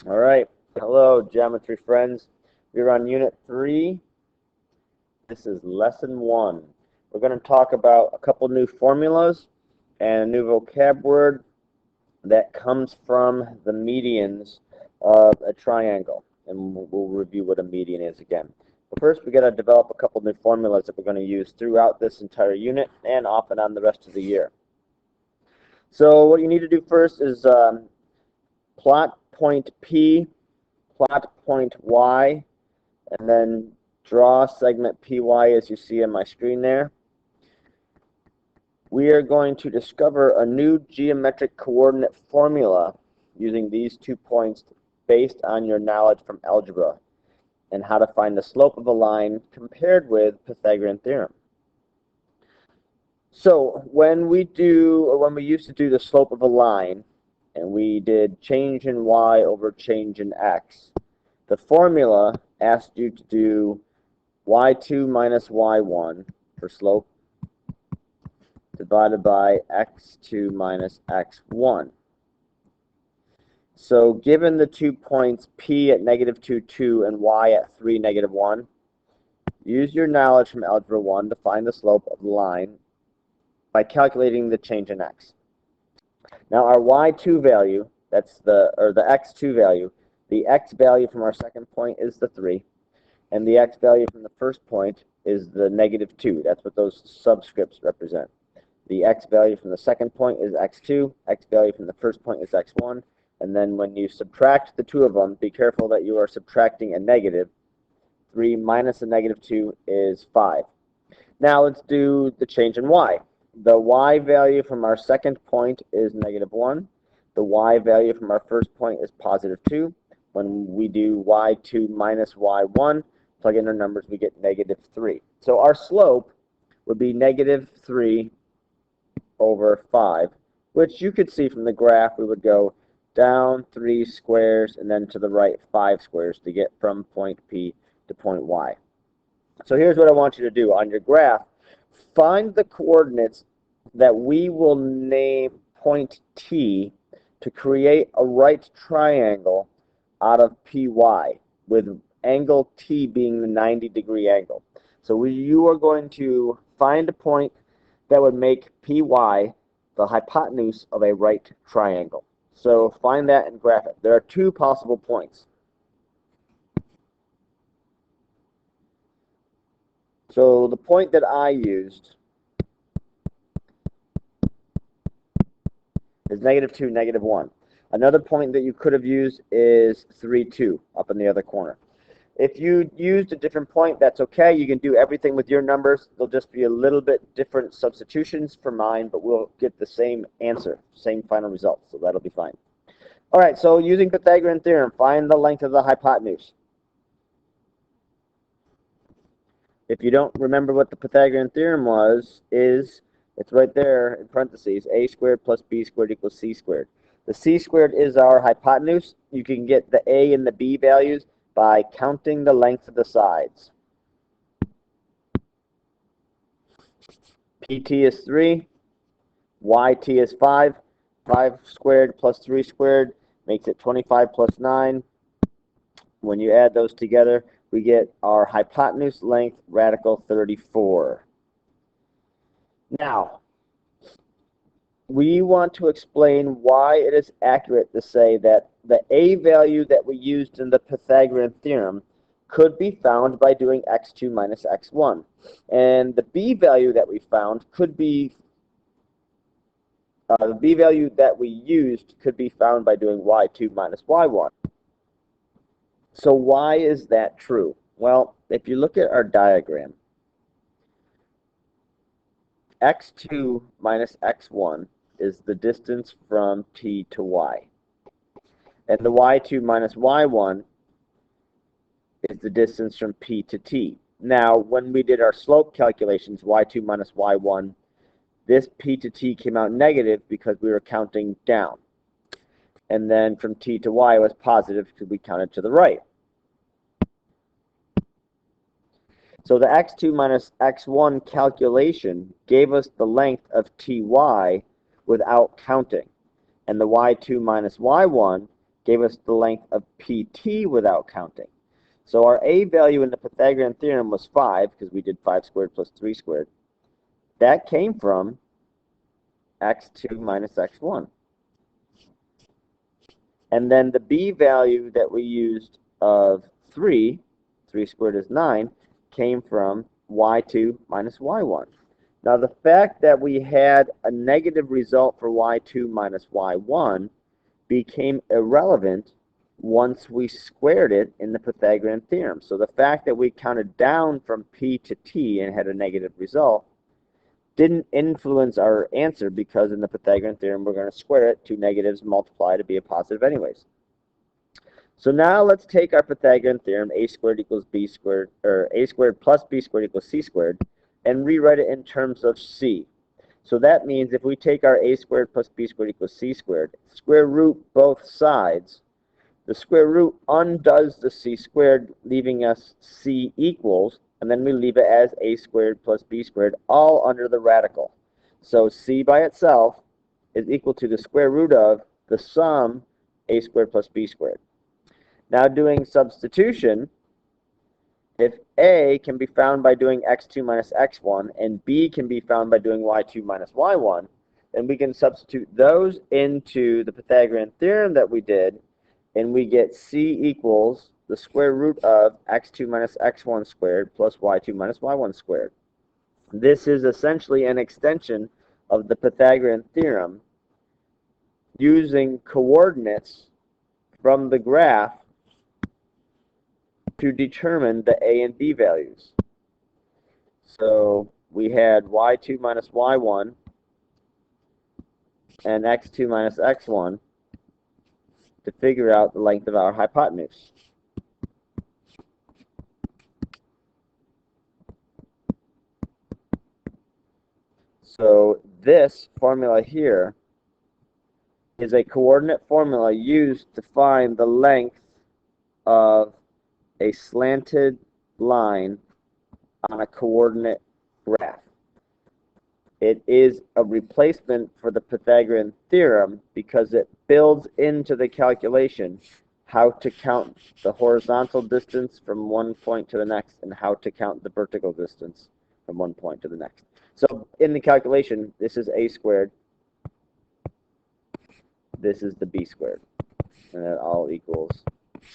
All right. Hello, geometry friends. We're on Unit 3. This is Lesson 1. We're going to talk about a couple new formulas and a new vocab word that comes from the medians of a triangle. And we'll review what a median is again. But first, we got to develop a couple new formulas that we're going to use throughout this entire unit and off and on the rest of the year. So what you need to do first is plot point P, plot point Y, and then draw segment PY as you see on my screen there. We are going to discover a new geometric coordinate formula using these 2 points based on your knowledge from algebra and how to find the slope of a line compared with Pythagorean theorem. So when we used to do the slope of a line and we did change in y over change in x, the formula asked you to do y2 minus y1 for slope divided by x2 minus x1. So given the 2 points P at -2, 2 and Y at 3, -1, use your knowledge from Algebra 1 to find the slope of the line by calculating the change in x. Now our Y2 value, the x2 value, the x value from our second point is the 3, and the x value from the first point is the -2. That's what those subscripts represent. The x value from the second point is x2, x value from the first point is x1, and then when you subtract the two of them, be careful that you are subtracting a negative. 3 minus a -2 is 5. Now let's do the change in y. The y value from our second point is -1. The y value from our first point is +2. When we do y2 minus y1, plug in our numbers, we get -3. So our slope would be -3 over 5, which you could see from the graph. We would go down 3 squares and then to the right 5 squares to get from point P to point Y. So here's what I want you to do. On your graph, find the coordinates that we will name point T to create a right triangle out of PY, with angle T being the 90-degree angle. So you are going to find a point that would make PY the hypotenuse of a right triangle. So find that and graph it. There are 2 possible points. So the point that I used is -2, -1. Another point that you could have used is 3, 2, up in the other corner. If you used a different point, that's okay. You can do everything with your numbers. There'll just be a little bit different substitutions for mine, but we'll get the same answer, same final result, so that'll be fine. All right, so using Pythagorean theorem, find the length of the hypotenuse. If you don't remember what the Pythagorean theorem it's right there in parentheses, a squared plus b squared equals c squared. The c squared is our hypotenuse. You can get the a and the b values by counting the length of the sides. PT is 3, YT is 5. 5 squared plus 3 squared makes it 25 plus 9. When you add those together, we get our hypotenuse length radical 34. Now, we want to explain why it is accurate to say that the a value that we used in the Pythagorean theorem could be found by doing x2 minus x1. And the b value that we found could be, the b value that we used could be found by doing y2 minus y1. So why is that true? Well, if you look at our diagram, x2 minus x1 is the distance from T to Y. And the y2 minus y1 is the distance from P to T. Now, when we did our slope calculations, y2 minus y1, this P to T came out negative because we were counting down. And then from T to Y was positive because we counted to the right. So the x2 minus x1 calculation gave us the length of ty without counting. And the y2 minus y1 gave us the length of PT without counting. So our A value in the Pythagorean theorem was 5, because we did 5 squared plus 3 squared. That came from x2 minus x1. And then the B value that we used of 3 squared is 9, came from y2 minus y1. Now the fact that we had a negative result for y2 minus y1 became irrelevant once we squared it in the Pythagorean theorem. So the fact that we counted down from P to T and had a negative result didn't influence our answer, because in the Pythagorean theorem we're going to square it. Two negatives multiply to be a positive anyways. So now let's take our Pythagorean theorem, a squared equals b squared, or a squared plus b squared equals c squared, and rewrite it in terms of c. So that means if we take our a squared plus b squared equals c squared, square root both sides, the square root undoes the c squared, leaving us c equals, and then we leave it as a squared plus b squared, all under the radical. So c by itself is equal to the square root of the sum a squared plus b squared. Now doing substitution, if a can be found by doing x2 minus x1 and b can be found by doing y2 minus y1, then we can substitute those into the Pythagorean theorem that we did, and we get c equals the square root of x2 minus x1 squared plus y2 minus y1 squared. This is essentially an extension of the Pythagorean theorem using coordinates from the graph to determine the a and b values. So we had y2 minus y1 and x2 minus x1 to figure out the length of our hypotenuse. So this formula here is a coordinate formula used to find the length of a slanted line on a coordinate graph. It is a replacement for the Pythagorean theorem because it builds into the calculation how to count the horizontal distance from one point to the next and how to count the vertical distance from one point to the next. So in the calculation, this is a squared, this is the b squared, and that all equals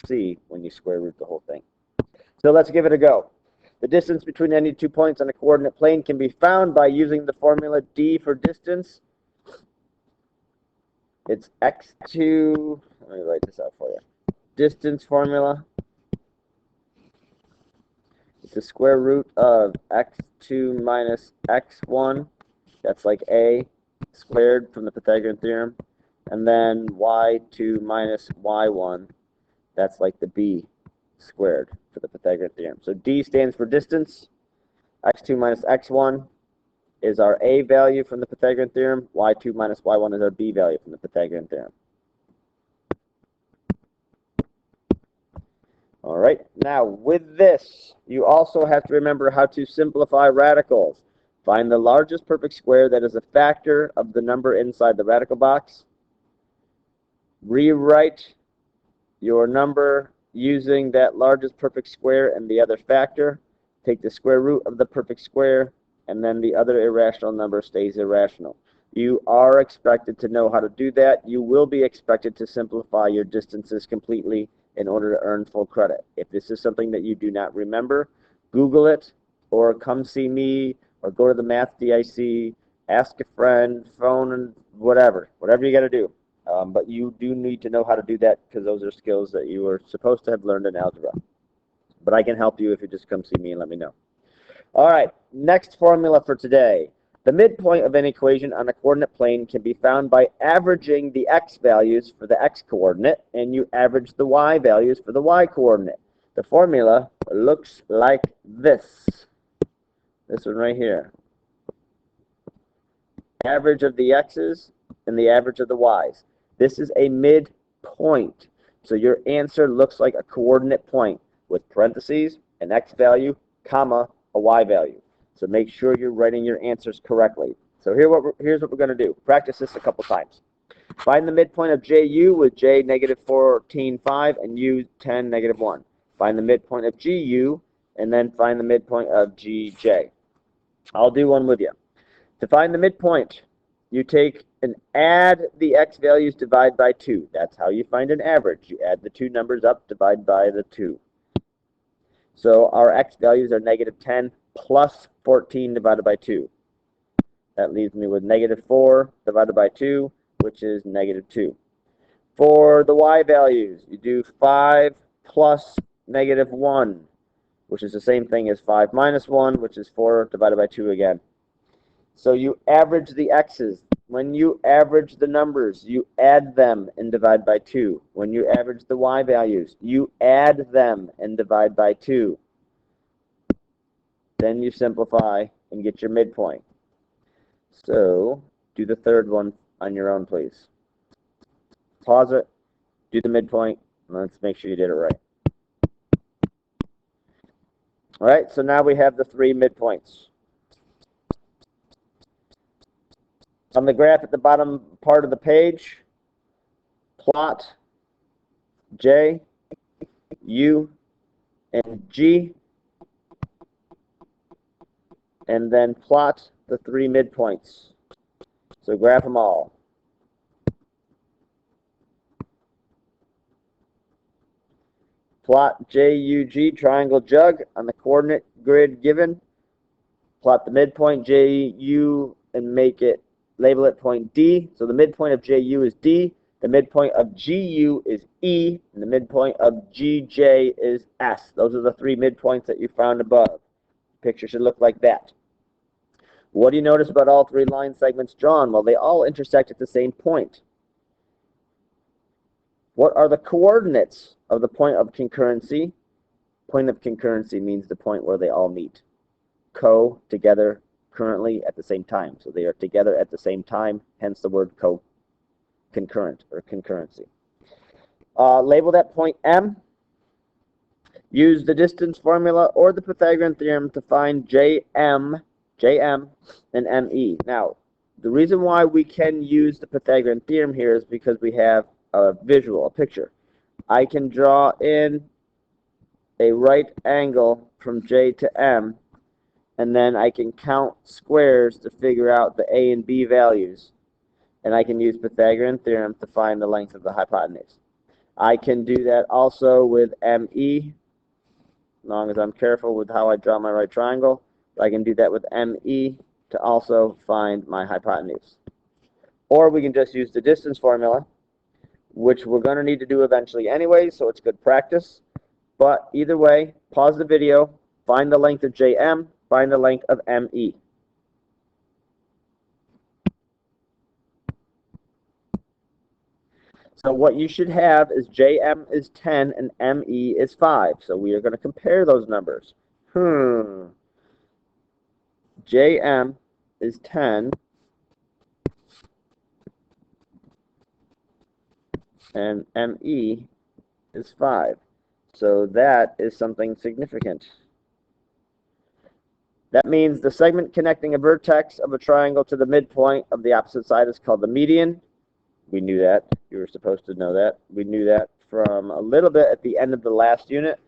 c when you square root the whole thing. So let's give it a go. The distance between any two points on a coordinate plane can be found by using the formula d for distance. It's x2, let me write this out for you. Distance formula. It's the square root of x2 minus x1. That's like a squared from the Pythagorean theorem. And then y2 minus y1. That's like the b squared for the Pythagorean theorem. So d stands for distance. x2 minus x1 is our a value from the Pythagorean theorem. y2 minus y1 is our b value from the Pythagorean theorem. All right, now with this, you also have to remember how to simplify radicals. Find the largest perfect square that is a factor of the number inside the radical box. Rewrite your number using that largest perfect square and the other factor. Take the square root of the perfect square, and then the other irrational number stays irrational. You are expected to know how to do that. You will be expected to simplify your distances completely in order to earn full credit. If this is something that you do not remember, Google it, or come see me, or go to the Math DIC, ask a friend, phone, and whatever you got to do. But you do need to know how to do that because those are skills that you are supposed to have learned in algebra. But I can help you if you just come see me and let me know. All right, next formula for today. The midpoint of an equation on a coordinate plane can be found by averaging the x values for the x-coordinate, and you average the y values for the y-coordinate. The formula looks like this. This one right here. Average of the x's and the average of the y's. This is a midpoint. So your answer looks like a coordinate point with parentheses, an x value, comma, a y value. So make sure you're writing your answers correctly. So here's what we're going to do. Practice this a couple times. Find the midpoint of JU with J negative 14, 5, and U 10, negative 1. Find the midpoint of GU, and then find the midpoint of GJ. I'll do one with you. To find the midpoint, you take and add the x values, divide by 2. That's how you find an average. You add the two numbers up, divide by the 2. So our x values are negative 10 plus 14 divided by 2. That leaves me with negative 4 divided by 2, which is negative 2. For the y values, you do 5 plus negative 1, which is the same thing as 5 minus 1, which is 4 divided by 2 again. So you average the x's. When you average the numbers, you add them and divide by 2. When you average the y values, you add them and divide by 2. Then you simplify and get your midpoint. So do the third one on your own, please. Pause it, do the midpoint, and let's make sure you did it right. All right, so now we have the three midpoints. On the graph at the bottom part of the page, plot J, U, and G, and then plot the three midpoints. So graph them all. Plot JUG, triangle jug, on the coordinate grid given. Plot the midpoint JU and make it, label it point D. So the midpoint of JU is D, the midpoint of GU is E, and the midpoint of GJ is S. Those are the three midpoints that you found above. The picture should look like that. What do you notice about all three line segments drawn? Well, they all intersect at the same point. What are the coordinates of the point of concurrency? Point of concurrency means the point where they all meet. Together, currently, at the same time. So they are together at the same time, hence the word concurrent or concurrency. Label that point M. Use the distance formula or the Pythagorean theorem to find JM, and ME. Now, the reason why we can use the Pythagorean theorem here is because we have a visual, a picture. I can draw in a right angle from J to M, and then I can count squares to figure out the A and B values. And I can use Pythagorean theorem to find the length of the hypotenuse. I can do that also with ME, as long as I'm careful with how I draw my right triangle. I can do that with ME to also find my hypotenuse. Or we can just use the distance formula, which we're going to need to do eventually anyway, so it's good practice. But either way, pause the video, find the length of JM, find the length of ME. So what you should have is JM is 10 and ME is 5. So we are going to compare those numbers. JM is 10 and ME is 5. So that is something significant. That means the segment connecting a vertex of a triangle to the midpoint of the opposite side is called the median. We knew that. You were supposed to know that. We knew that from a little bit at the end of the last unit.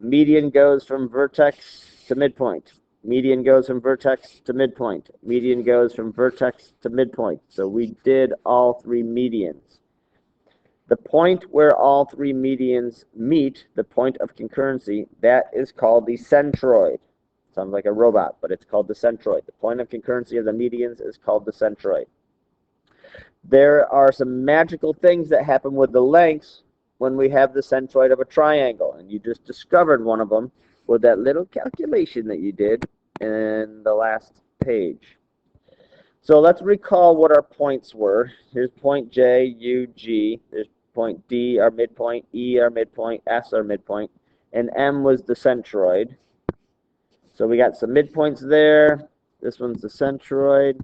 Median goes from vertex to midpoint. Median goes from vertex to midpoint. Median goes from vertex to midpoint. So we did all three medians. The point where all three medians meet, the point of concurrency, that is called the centroid. Sounds like a robot, but it's called the centroid. The point of concurrency of the medians is called the centroid. There are some magical things that happen with the lengths when we have the centroid of a triangle, and you just discovered one of them with that little calculation that you did in the last page. So let's recall what our points were. Here's point J, U, G. There's point D, our midpoint, E, our midpoint, S, our midpoint, and M was the centroid. So we got some midpoints there. This one's the centroid.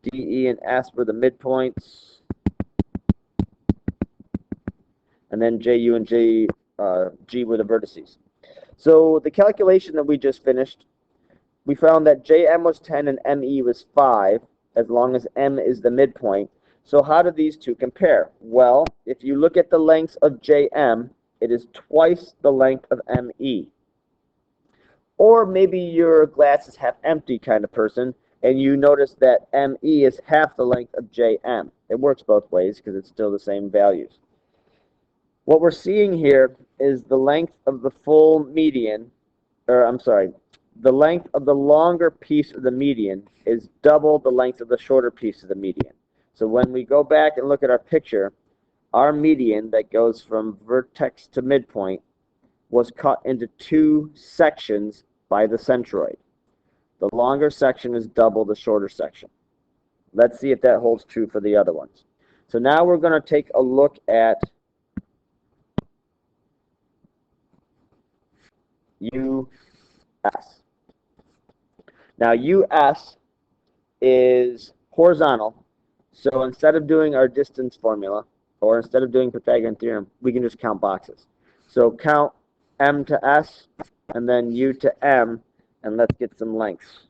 D, E, and S were the midpoints. And then J, U, and G were the vertices. So the calculation that we just finished, we found that JM was 10 and ME was 5. as long as M is the midpoint. So how do these two compare? Well, if you look at the length of JM, it is twice the length of ME. Or maybe your glass is half empty kind of person, and you notice that ME is half the length of JM. It works both ways because it's still the same values. What we're seeing here is the length of the full median, or I'm sorry, the length of the longer piece of the median is double the length of the shorter piece of the median. So when we go back and look at our picture, our median that goes from vertex to midpoint was cut into two sections by the centroid. The longer section is double the shorter section. Let's see if that holds true for the other ones. So now we're going to take a look at US. Now US is horizontal, so instead of doing our distance formula, or instead of doing Pythagorean theorem, we can just count boxes. So count M to S, and then U to M, and let's get some lengths.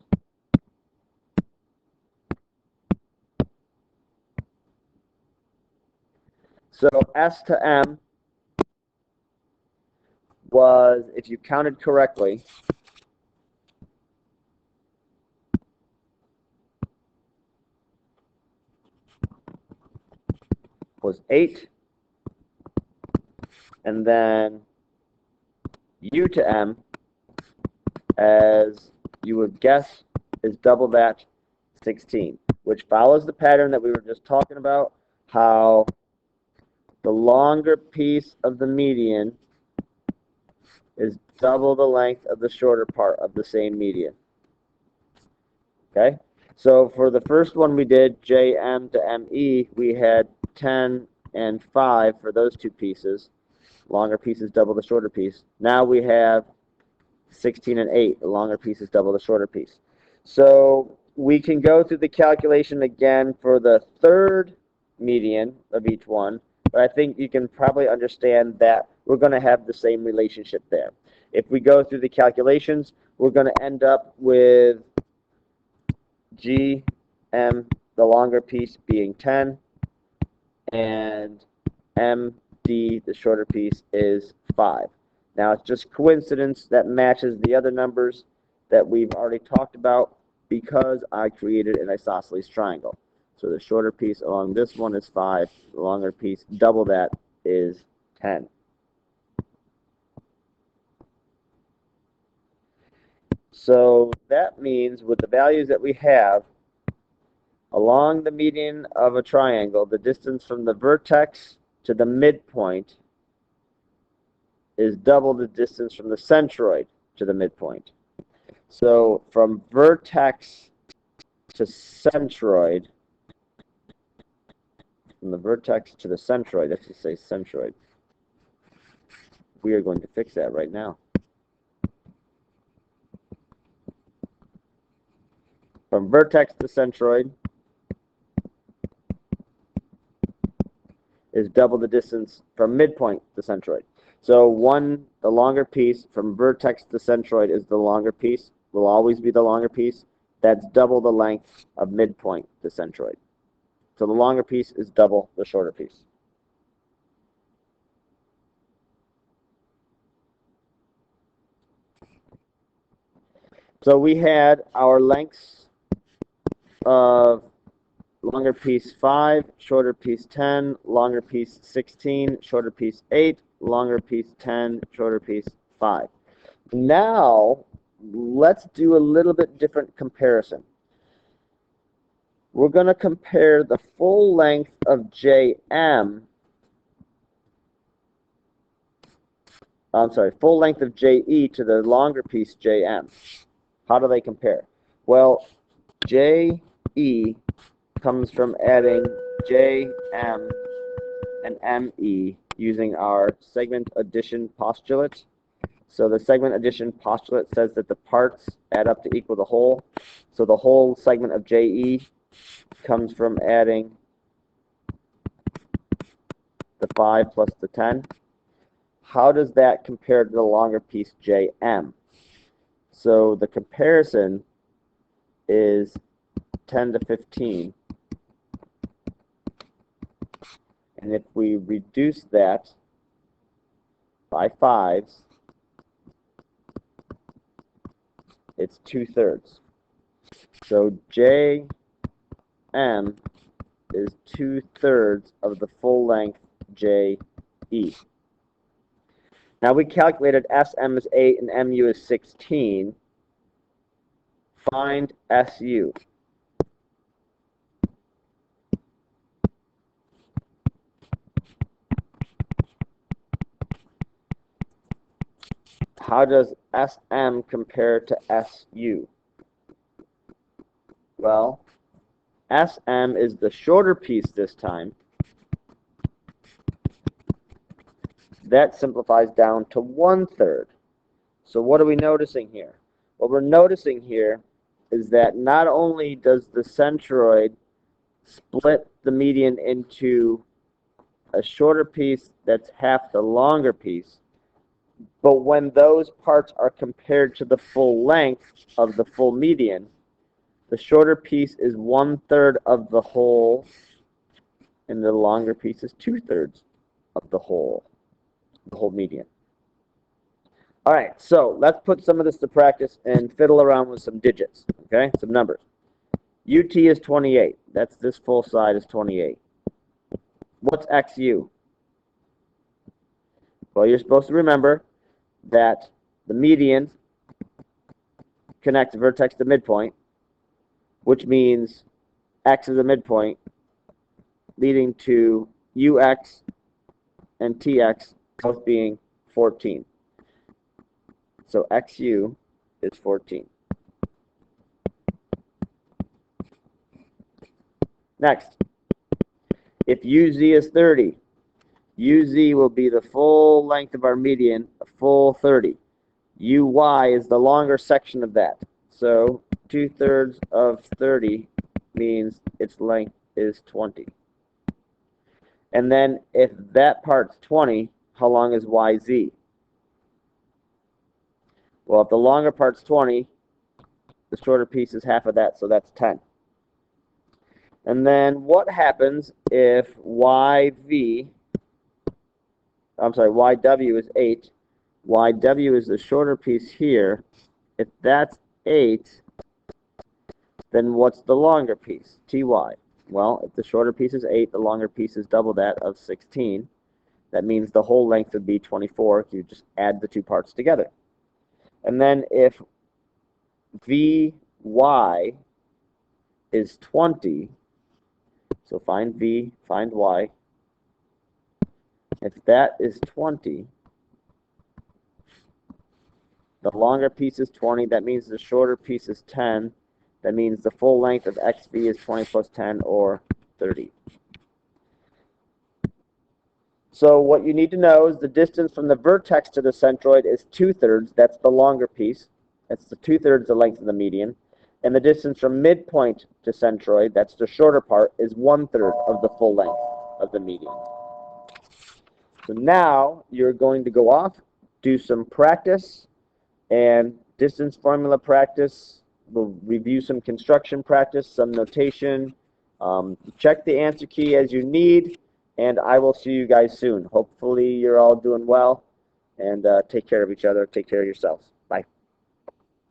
So S to M was, if you counted correctly, was 8, and then U to M, as you would guess, is double that, 16, which follows the pattern that we were just talking about, how the longer piece of the median is double the length of the shorter part of the same median. Okay? So for the first one we did, JM to ME, we had 10 and 5 for those two pieces. Longer piece is double the shorter piece. Now we have 16 and 8. The longer piece is double the shorter piece. So we can go through the calculation again for the third median of each one, but I think you can probably understand that we're going to have the same relationship there. If we go through the calculations, we're going to end up with GM, the longer piece, being 10, and MD, the shorter piece, is 5. Now, it's just coincidence that matches the other numbers that we've already talked about because I created an isosceles triangle. So the shorter piece along this one is 5. The longer piece, double that, is 10. So that means with the values that we have, along the median of a triangle, the distance from the vertex to the midpoint is double the distance from the centroid to the midpoint. So from vertex to centroid, from the vertex to the centroid, let's just say centroid. We are going to fix that right now. From vertex to centroid is double the distance from midpoint to centroid. So the longer piece from vertex to centroid is the longer piece, will always be the longer piece. That's double the length of midpoint to centroid. So the longer piece is double the shorter piece. So we had our lengths of longer piece 5, shorter piece 10, longer piece 16, shorter piece 8, longer piece 10, shorter piece 5. Now, let's do a little bit different comparison. We're going to compare the full length of JM, full length of JE to the longer piece JM. How do they compare? Well, JE comes from adding JM and ME using our segment addition postulate. So the segment addition postulate says that the parts add up to equal the whole. So the whole segment of JE comes from adding the 5 plus the 10. How does that compare to the longer piece JM? So the comparison is 10 to 15. And if we reduce that by 5s, it's 2/3. So JM is 2/3 of the full length JE. Now we calculated SM is 8 and MU is 16. Find SU. How does SM compare to SU? Well, SM is the shorter piece this time. That simplifies down to 1/3. So what are we noticing here? What we're noticing here is that not only does the centroid split the median into a shorter piece that's half the longer piece, but when those parts are compared to the full length of the full median, the shorter piece is 1/3 of the whole, and the longer piece is 2/3 of the whole median. All right, so let's put some of this to practice and fiddle around with some digits, okay, some numbers. UT is 28. That's this full side is 28. What's XU? Well, you're supposed to remember that the median connects vertex to midpoint, which means X is a midpoint, leading to UX and TX both being 14. So XU is 14. Next, if UZ is 30, UZ will be the full length of our median, a full 30. UY is the longer section of that. So 2/3 of 30 means its length is 20. And then if that part's 20, how long is YZ? Well, if the longer part's 20, the shorter piece is half of that, so that's 10. And then what happens if YW is 8, YW is the shorter piece here. If that's 8, then what's the longer piece? TY. Well, if the shorter piece is 8, the longer piece is double that of 16. That means the whole length would be 24 if you just add the two parts together. And then if VY is 20, so find V, find Y. If that is 20, the longer piece is 20. That means the shorter piece is 10. That means the full length of XV is 20 plus 10, or 30. So what you need to know is the distance from the vertex to the centroid is 2/3. That's the longer piece. That's the 2/3 the length of the median. And the distance from midpoint to centroid, that's the shorter part, is 1/3 of the full length of the median. So now you're going to go off, do some practice and distance formula practice. We'll review some construction practice, some notation. Check the answer key as you need, and I will see you guys soon. Hopefully you're all doing well, and take care of each other. Take care of yourselves.